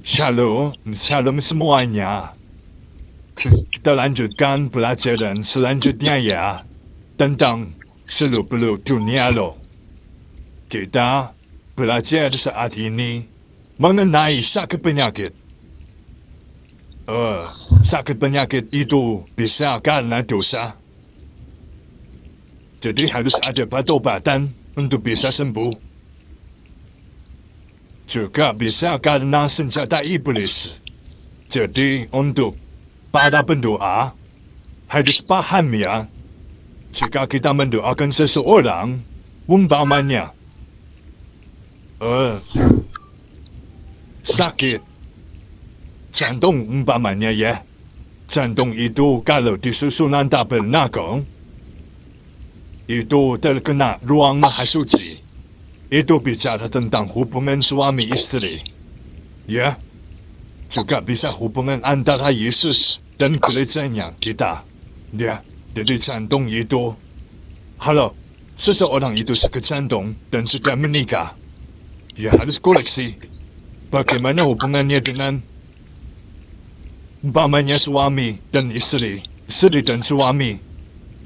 Shalom semuanya. Kita lanjutkan pelajaran selanjutnya ya, tentang seluk-beluk dunia lo. Kita belajar saat ini mengenai sakit penyakit. Sakit penyakit itu bisa karena dosa. Jadi harus ada obat-obatan untuk bisa sembuh. Juga bisa karena senjata iblis. Jadi untuk para pendoa harus paham ya, jika kita mendoakan seseorang, umpamanya sakit jantung umpamanya ya, jantung itu kalau di susunan tabernakel itu terkena ruang mahasuci. Itu bicara tentang hubungan suami istri. Ya, juga bisa hubungan antara Yesus dan gerejanya kita. Ya, jadi jantung itu, kalau seseorang itu sakit jantung dan sudah menikah, ya harus koreksi bagaimana hubungannya dengan umpamanya suami dan istri dan suami.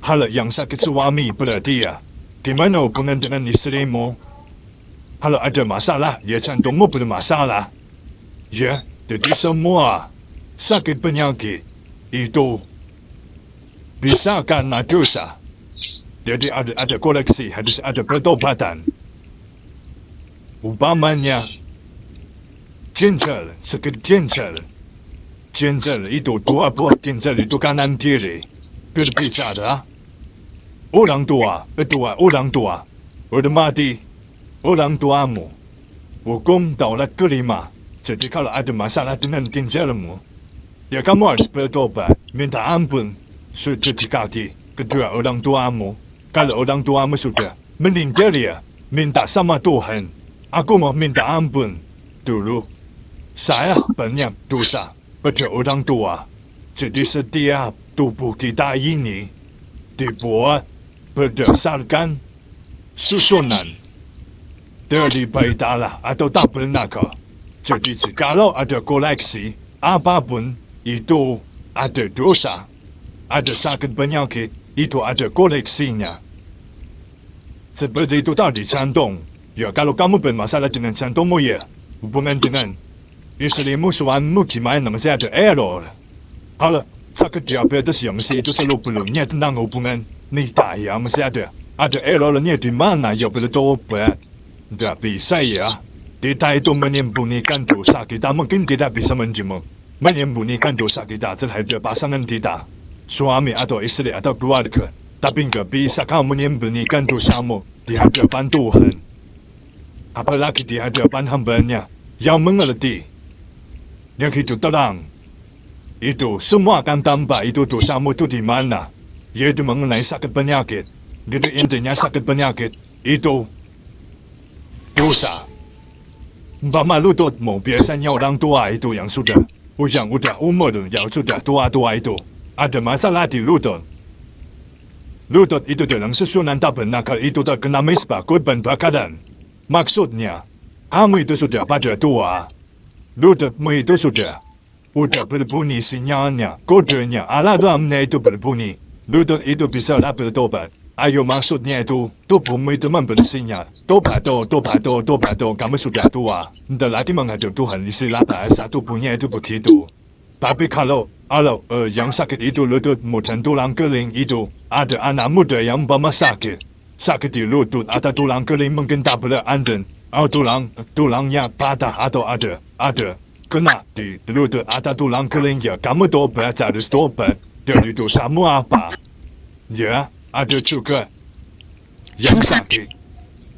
Kalau yang sakit suami berarti ya, gimana hubungan dengan istrimu? Kalau ada masalah, ya jantungmu bermasalah. Ya, jadi semua sakit penyakit itu bisa karena dosa. Jadi ada koreksi, harus ada pertobatan. Umpamanya ginjal, sakit ginjal. Ginjal itu dua buah ginjal itu kanan kiri. Berbicara, orang tua, udah mati. Orang tuamu, hukum Daulat kelima. Jadi kalau ada masalah dengan ginjalmu, ya kamu harus bertobat, minta ampun, sudah dikati kedua orang tuamu. Kalau orang tuamu sudah meninggal ya, minta sama Tuhan, aku mau minta ampun. Dulu, saya banyak dosa pada orang tua. Jadi setiap tubuh kita ini dibuat berdasarkan susunan dari bait Allah atau tabernakel. Jadi jikalau ada koleksi apapun itu ada dosa, ada sakit penyakit, itu ada koleksinya. Seperti itu tadi jantung. Ya kalau kamu bermasalah dengan jantungmu ya, hubungan dengan istrimu, suamimu gimana masih ada error. Kalau sakit diabetes ya mesti itu seluk-beluknya tentang hubungan nikah ya mesti ada errornya di mana ya bertobat. Tidak bisa ya. Kita itu menyembunyikan dosa kita. Mungkin tidak bisa menyembunyikan dosa kita terhadap pasangan kita, suami atau istri atau keluarga. Tapi nggak bisa kamu menyembunyikan dosamu di hadapan Tuhan. Apalagi di hadapan hambanya yang mengerti, yang hidup terang. Itu semua akan tambah itu dosamu itu di mana. Yaitu mengenai sakit penyakit. Jadi intinya sakit penyakit itu dosa. Umpama lututmu, biasanya orang tua itu yang sudah umur, yang sudah tua-tua itu ada masalah di lutut. Lutut itu dalam susunan tabernakel itu terkena misbah korban bakaran. Maksudnya, kamu itu sudah pada tua. Lututmu itu sudah berbunyi sinyalnya, kodenya, alarmnya itu berbunyi. Lutut itu bisa bertobat. Ayo maksudnya itu, tubuhmu itu memberi sinyal. Tobat, kamu sudah tua. Tidak lagi menghadap Tuhan, istilah bahasa tubuhnya itu begitu. Tapi kalau yang sakit itu lututmu dan tulang kering itu, ada anak muda yang umpama sakit di lutut atau tulang kering mungkin tabrak anden, atau tulangnya patah atau ada kena di lutut atau tulang kering ya, kamu tobat, harus tobat. Dari dosamu apa? Ya. Ada juga yang sakit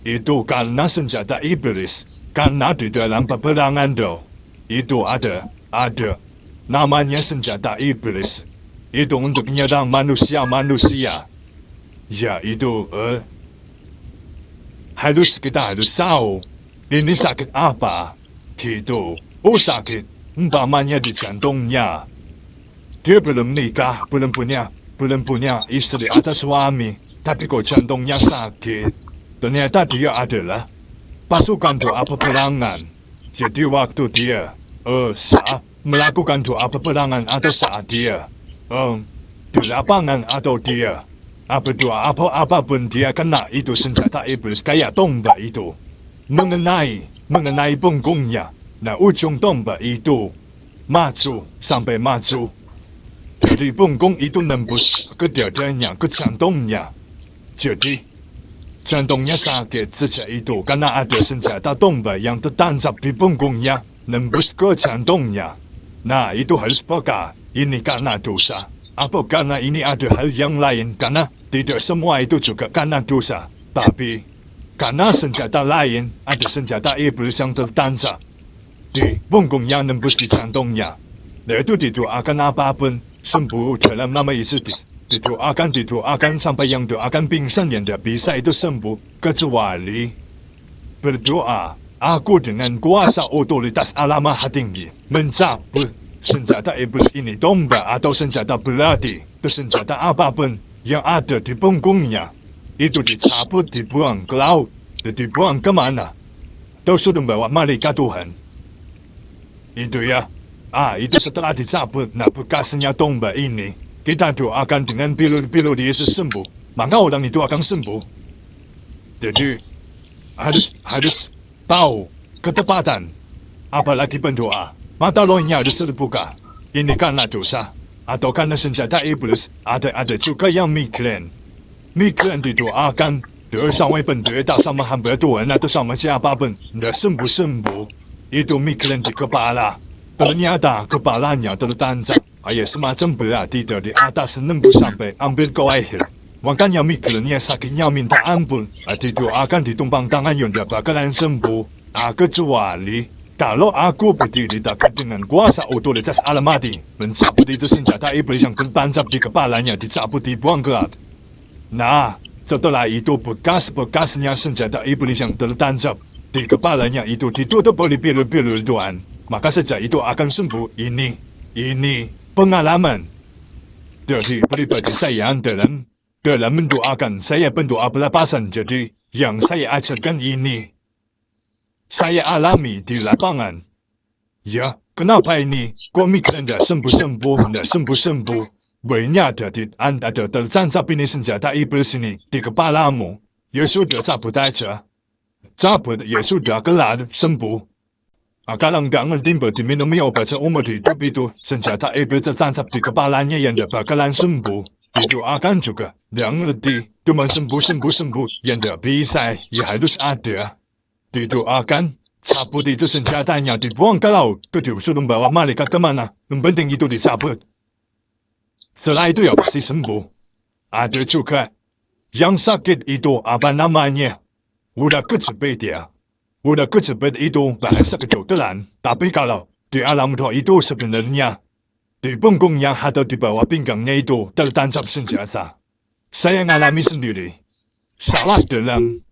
itu karena senjata iblis, karena di dalam peperangan itu ada namanya senjata iblis. Itu untuk menyerang manusia. Ya itu kita harus tahu ini sakit apa gitu. Sakit umpamanya di jantungnya. Dia belum nikah, belum punya istri atau suami, tapi kok jantungnya sakit. Ternyata dia adalah pasukan doa peperangan. Jadi waktu dia melakukan doa peperangan atau saat dia di lapangan atau dia berdoa apapun dia kena itu senjata iblis kayak tombak itu mengenai punggungnya. Nah, ujung tombak itu maju sampai maju dari punggung itu nembus ke dadanya, ke jantungnya. Jadi jantungnya sakit sejak itu karena ada senjata tombak yang tertancap di punggungnya, nembus ke jantungnya. Nah, itu harus peka. Ini karena dosa. Apa karena ini ada hal yang lain? Karena tidak semua itu juga karena dosa. Tapi karena senjata lain, ada senjata iblis yang tertancap di punggungnya, nembus di jantungnya. Nah, itu didoakan apapun sembuh dalam nama Yesus. Didoakan sampai yang doakan pingsan yang tidak bisa itu sembuh. Kecuali berdoa, aku dengan kuasa otoritas Allah Maha Tinggi mencabut senjata iblis ini, tombak atau senjata berarti, senjata apapun yang ada di punggungnya, itu dicabut, dibuang ke laut, dibuang kemana? Terus sudah bawa malaikat Tuhan. Itu ya. Itu setelah dicabut, nah bekasnya tombak ini, kita doakan dengan pilur-pilur Yesus sembuh, maka orang itu akan sembuh. Jadi, harus tahu ketepatan, apalagi pendoa. Mata rohnya harus terbuka. Ini karena dosa atau karena senjata iblis. Ada juga yang migrain. Migrain didoakan, sampai pendeta sama hamba Tuhan atau sama siapapun tidak sembuh-sembuh. Itu migrain di kepala. Ternyata kepalanya tertancap. Semacam berarti dari atas nembus sampai ambil ke akhir. Makanya migrainnya sakitnya minta ampun. Didoakan ditumpang tangan yang tidak bakalan sembuh. Kecuali kalau aku berdiri dekat dengan kuasa otoritas Almighty, mencabut itu senjata iblis yang tertancap di kepalanya, dicabut, dibuang ke laut. Nah, setelah itu bekas-bekasnya senjata iblis yang tertancap di kepalanya itu ditutup oleh pilur-pilur Tuhan. Maka sejak itu akan sembuh. Ini pengalaman dari pribadi saya dalam mendoakan. Saya pendoa pelepasan, jadi yang saya ajarkan ini saya alami di lapangan. Ya, kenapa ini? Kok migrain tidak sembuh-sembuh? Banyak ada tertancap ini senjata iblis ini di kepalamu. Ya sudah, cabut aja. Cabut, ya sudah, kelar, sembuh. Kalau nggak ngerti diminumi obat seumur hidup itu, senjata iblis tertancap di kepalanya yang tidak bakalan sembuh. Didoakan juga, nggak ngerti, cuma sembuh, yang tidak bisa, ya harus ada. Didoakan, cabut itu senjatanya, dibuang ke laut, suruh bawa malaikat kemana, yang penting itu dicabut. Setelah itu ya pasti sembuh. Ada juga yang sakit itu apa namanya, udah kejepit ya. Udah kejepit itu bahasa kedokteran, tapi kalau di alam roh itu sebenarnya di punggungnya atau di bawah pinggangnya itu tertancap senjata. Saya ngalami sendiri. Salah dalam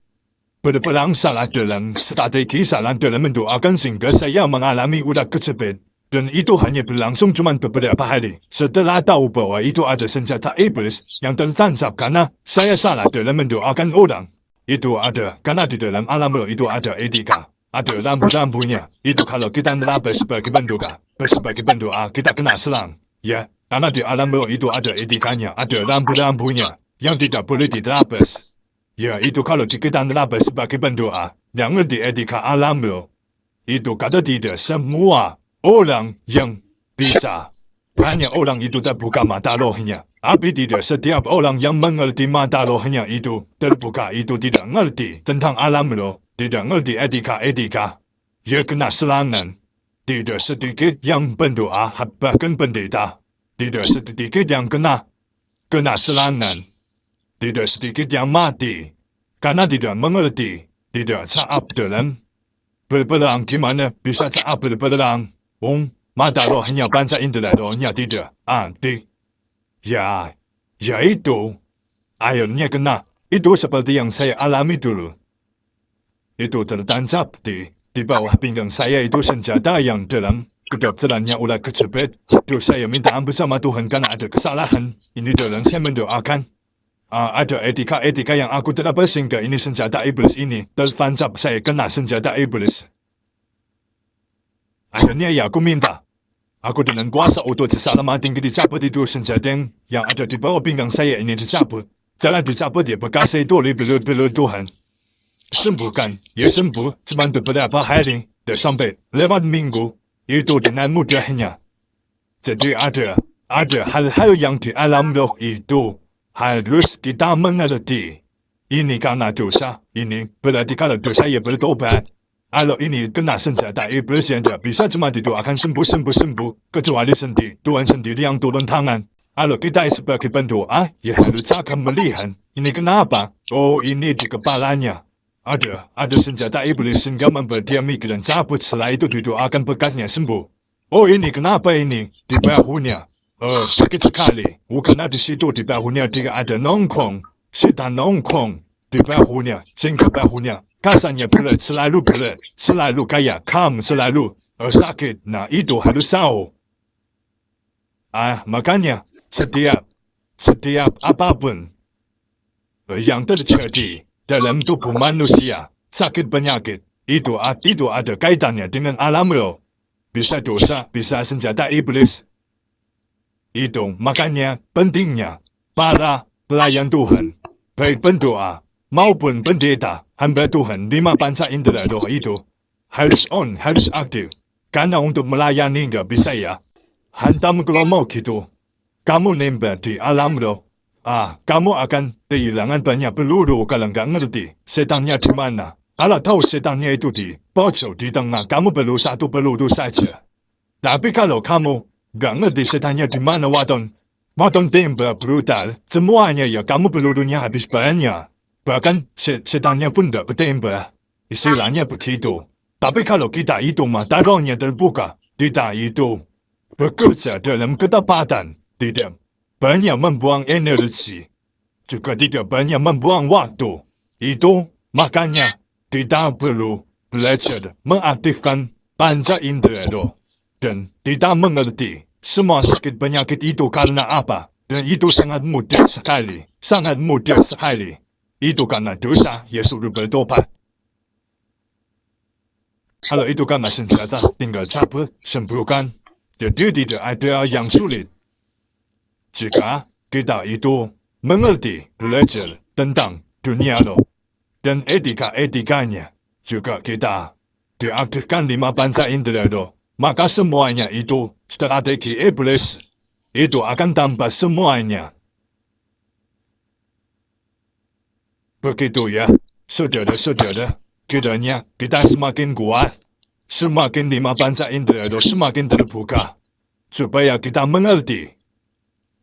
berperang, salah dalam strategi, salah dalam mendoakan sehingga saya mengalami udah kejepit. Dan itu hanya berlangsung cuma beberapa hari. Setelah tahu bahwa itu ada senjata iblis yang tertancap karena saya salah dalam mendoakan orang. Itu ada, karena di dalam alam roh itu ada etika. Ada rambu-rambunya. Itu kalau kita nerabas sebagai pendoa, kita kena serang. Ya, karena di alam roh itu ada etikanya, ada rambu-rambunya yang tidak boleh diterabas. Ya, itu kalau kita nerabas sebagai pendoa, yang ngerti etika alam roh. Itu kata tidak semua orang yang bisa. Banyak orang itu terbuka mata rohnya. Tapi tidak setiap orang yang mengerti mata rohnya itu terbuka itu tidak ngerti tentang alam roh. Tidak ngerti etika-etika. Ya kena serangan. Tidak sedikit yang berdoa, bahkan pendeta. Tidak sedikit yang kena serangan. Tidak sedikit yang mati. Karena tidak mengerti. Tidak taat dalam berperang. Gimana bisa taat berperang? Mata rohnya panca indera rohnya tidak anti. Ya itu. Akhirnya kena. Itu seperti yang saya alami dulu. Itu tertancap di bawah pinggang saya itu senjata yang dalam kedokterannya udah kejepit. Terus saya minta ampun sama Tuhan karena ada kesalahan. Ini dalam saya mendoakan. Ada etika-etika yang aku terdapat sehingga ini senjata iblis ini tertancap, saya kena senjata iblis. Akhirnya ya aku minta. Aku dengan kuasa untuk selamatin dicabut itu senjata yang ada di bawah pinggang saya ini dicabut. Jalan dicabut ya bekas itu belut-belut Tuhan. Sembuhkan, ya sembuh, cuma beberapa hari, dan sampai lewat minggu, itu dengan mudahnya. Jadi ada hal-hal yang di alam roh itu harus kita mengerti. Ini karena dosa, ini berarti kalau dosa ya bertobat. Kalau ini kena senjata iblis yang tidak bisa cuma didoakan sembuh. Kecuali Tuhan sendiri yang turun tangan. Kalau kita sebagai pendoa, ya harus akan melihat. Ini kenapa? Oh, ini di kepalanya. Ada senjata iblis sehingga membuat dia mikir dan cabut, setelah itu didoakan bekasnya sembuh. Oh, ini kenapa ini? Di bahunya. Sakit sekali. Bukan di situ di bahunya dia ada nongkrong. Setan nongkrong di bahunya. Sehingga bahunya kasarnya berat, selalu kayak kamu selalu sakit. Nah, itu harus tahu. Makanya setiap apapun yang terjadi dalam tubuh manusia, sakit penyakit, itu ada kaitannya dengan alam roh. Bisa dosa, bisa senjata iblis. Itu makanya pentingnya para pelayan Tuhan, baik pendoa maupun pendeta, hamba Tuhan, 5 panca indera roh itu harus aktif. Karena untuk melayani nggak bisa ya. Hantam kalau mau gitu, kamu nembak di alam roh. Kamu akan kehilangan banyak peluru kalau nggak ngerti setannya di mana. Kalau tahu setannya itu di pojok di tengah, kamu perlu 1 peluru saja. Tapi kalau kamu nggak ngerti setannya di mana, waton tembak brutal, semuanya ya kamu pelurunya habis banyak. Bahkan setannya pun tidak ketembak. Istilahnya begitu. Tapi kalau kita itu mata rohnya terbuka, kita itu bekerja dalam ketepatan, tidak banyak membuang energi, juga tidak banyak membuang waktu. Itu makanya kita perlu belajar mengaktifkan panca indera roh. Dan kita mengerti semua sakit penyakit itu karena apa. Dan itu sangat mudah sekali. Itu karena dosa, ya suruh bertobat. Kalau itu karena senjata, tinggal cabut, sembuhkan. Jadi tidak ada yang sulit. Jika kita itu mengerti, belajar tentang dunia roh dan etika-etikanya, juga kita diaktifkan 5 panca indera roh, maka semuanya itu strategi iblis itu akan tambah semuanya. Begitu ya, saudara-saudara, kiranya kita semakin kuat, semakin 5 panca indera roh semakin terbuka, supaya kita mengerti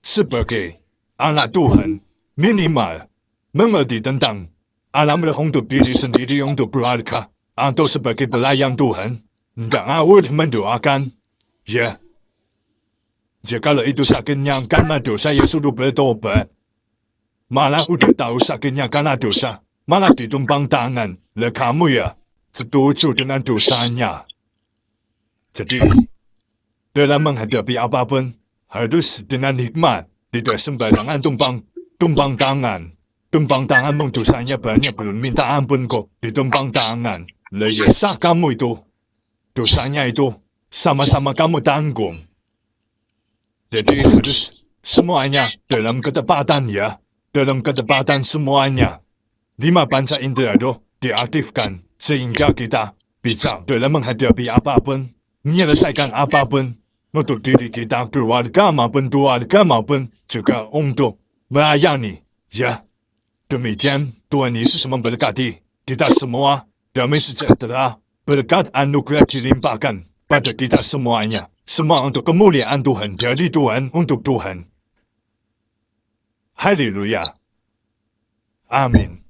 sebagai anak Tuhan, minimal mengerti tentang alam roh untuk diri sendiri, untuk keluarga, atau sebagai pelayan Tuhan, nggak ngawur mendoakan. Ya, kalau itu sakitnya karena dosa, ya suruh bertobat. Malah udah tahu sakitnya karena dosa, malah ditumpang tangan. Lah kamu ya setuju dengan dosanya. Jadi, dalam menghadapi apapun, harus dengan hikmat. Tidak sembarangan tumpang tangan. Tumpang tangan dosanya banyak, belum minta ampun kok. Ditumpang tangan. Lah ya sah kamu itu. Dosanya itu sama-sama kamu tanggung. Jadi harus semuanya dalam ketepatan ya. Dalam ketepatan semuanya. 5 panca indera roh diaktifkan sehingga kita bisa dalam menghadapi apapun, menyelesaikan apapun, untuk diri kita, keluarga maupun juga untuk melayani. Ya, demikian Tuhan Yesus memberkati kita semua. Damai sejahtera, berkat anugerah dilimpahkan pada kita semuanya. Semua untuk kemuliaan Tuhan, dari Tuhan untuk Tuhan. Haleluya. Amin.